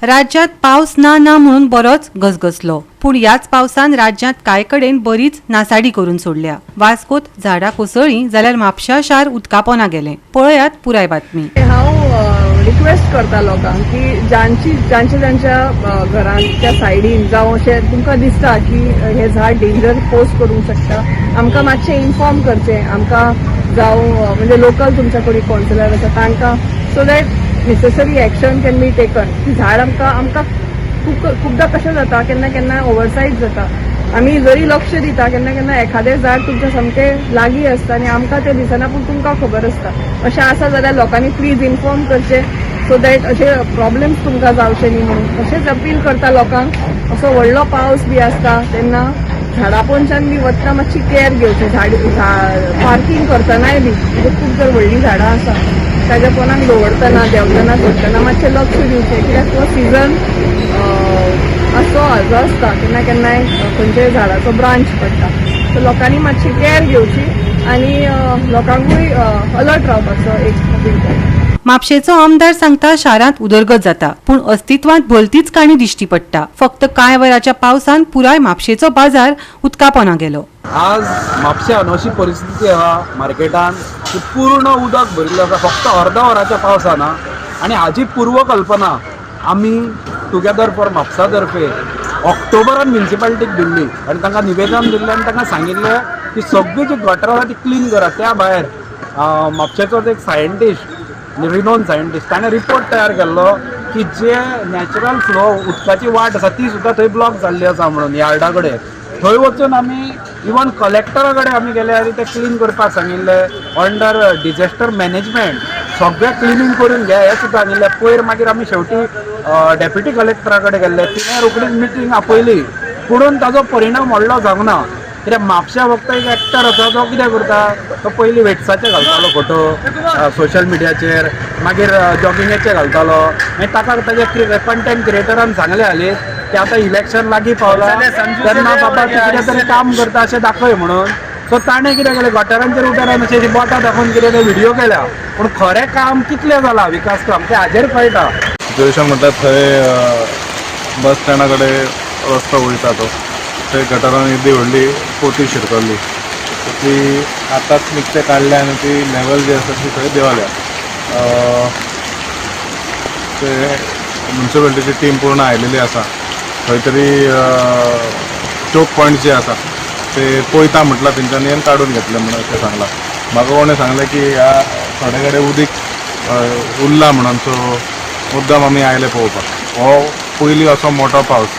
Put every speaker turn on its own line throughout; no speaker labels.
राज्यात पावस ना म्हणून बरोच गजगजलो, पूण याच पावसान राज्यात कांय कडेन बरीच नासाडी करून सोडल्या। वास्कोत झाडां कोसळ्ळीं जाल्यार म्हापशा शार उदकापोना गेलें। पळयात पुराय बातमी।
हांव रिक्वेस्ट करता लोकांक की ज्यांच्या घराच्या सायडीन जावं अशें तुमकां दिसता की हे झाड डेंजर पोज करूंक शकता, आमकां मातशें इन्फॉर्म करचें, आमकां जावं म्हणजे लोकल तुमच्या कडेन कावन्सिलर आसा तांकां, so that necessary action can be taken. ती झाड आमकां खूबदां कशें जाता, केन्ना केन्ना ओवरसायज जाता, आमी जरी लक्ष दिता केन्ना केन्ना एखादें झाड तुमच्या सामकें लागीं आसता आनी आमकां तें दिसना पूण तुमकां खबर आसता। अशें आसा जाल्यार लोकांनी प्लीज इन्फॉर्म करचें, सो दॅट अशे प्रॉब्लेम्स तुमकां जावचे न्ही म्हणून। तशेंच अपील करता लोकांक, असो व्हडलो पावस बी आसता तेन्ना झाडां पोंदच्यान बी वतना मातशी कॅर घेवची। पार्किंग करतनाय बी म्हणजे खूब जर व्हडलीं झाडां आसा ताज्या पोंदाक दवरतना देंवतना सोडटना मातशें लक्ष दिवचें, कित्याक तो सिजन असो हाजो आसता, केन्ना केन्नाय खंयच्याय झाडाचो ब्रांच पडटा, सो लोकांनी मातशी कॅर घेवची आनी लोकांकूय अलर्ट रावपाचो एक अपील करता।
म्हापशेचो आमदार सांगता शारांत उदरगत जाता, पूण अस्तित्वांत भलतीच काणी दिश्टी पडटा। फक्त कांय वरांच्या पावसान पुराय म्हापशेचो बाजार उदकापोना गेलो।
आज म्हापश्यान अशी परिस्थिती आहा मार्केटान की पूर्ण उदक भरिल्लें आसा फक्त अर्धा वराच्या पावसान, आनी हाजी पूर्व कल्पना आमी टुगेदर फॉर म्हापसा तर्फे ऑक्टोबरान म्युनिसिपालिटीक दिल्ली आनी तांकां निवेदन दिल्लें आनी तांकां सांगिल्लें की सगळीं जी गटरां आसा ती क्लीन करा। त्या भायर म्हापशेचोच एक सायंटिस्ट, रिनोन सायंटिस्ट, ताणें रिपोर्ट तयार केल्लो की जे नॅचरल फ्लो उदकाची वाट आसा ती सुद्दां थंय ब्लॉक जाल्ली आसा म्हणून यार्डा कडेन। थंय वचून आमी इवन कलेक्टरा कडेन आमी गेले आनी ते क्लीन करपाक सांगिल्लें अंडर डिझास्टर मॅनेजमेंट, सगळें क्लिनींग करून घ्या हें सुद्दां सांगिल्लें। पयर मागीर आमी शेवटी डेप्युटी कलेक्टरा कडेन गेल्ले, तिणें रोखडीच मिटींग आपयली, पुणून ताजो परिणाम व्हडलो जावंक ना। कित्याक म्हापशा फक्त एक एक्टर आसा तो कितें करता, तो पयलीं वेट्साचे घालतालो फोटो सोशल मिडियाचेर, मागीर जॉगिंगेचे घालतालो, मागीर ताका ताजे कंटेंट क्रिएटरान सांगलें हालीं की आतां इलेक्शन लागीं पावलां तेन्ना बाबा तूं कितें तरी काम करता अशें दाखय म्हणून। सो ताणें कितें केलें, गटारांचेर उदारान अशें बोटां दाखोवन कितें ते व्हिडिओ केल्या, पूण खरें काम कितलें जालां विकास काम तें हाजेर कळटा।
सिच्युएशन म्हणटा थंय बस स्टँडा कडेन रस्तो वयता तो, थंय गटारान येदी व्हडली पोती शिरकल्ली, ती आतांच निकतें काडल्या आनी ती लेवल जी आसा ती थंय देंवल्या। ते म्युनिसिपालिटीची टीम पूर्ण आयिल्ली आसा, खंय तरी चोक पॉयंट जे आसा ते पळयता म्हटलां तेंच्यांनी आनी काडून घेतले म्हणून अशें सांगलां। म्हाका कोणें सांगलें की ह्या थोडे कडेन उदीक उरलां म्हणून, सो मुद्दाम आमी आयले पळोवपाक। हो पयलीं असो मोठो पावस,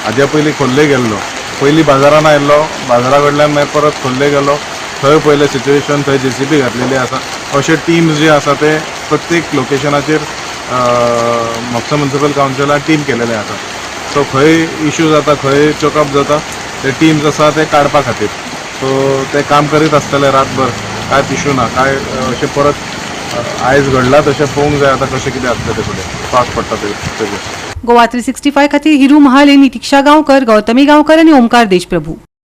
हाज्या पयलीं खोर्ले गेल्लो, पयलीं बाजारान आयल्लो, बाजारा कडल्यान मागीर परत खोर्ले गेलो, थंय पयलें सिच्युएशन, थंय JCB घातलेली आसा। अशे टीम्स जे आसा ते प्रत्येक लोकेशनाचेर म्हापसा म्युनिसिपल कावन्सिलान टीम केलेले आसा। सो खंय इश्यू जाता, खंय चोकअप जाता, ते टीम्स आसा ते काडपा खातीर, सो ते काम करीत आसतले रातभर, कांयच इश्यू ना। काय अशें परत आयज घडलां तशें पळोवंक जाय आतां कशें कितें आसता ते फुडें पावस पडटा तेजेर।
गोवा 365 खातीर हिरू महाले, नितिक्षा गांवकर, गौतमी गांवकर आनी ओमकार देशप्रभू।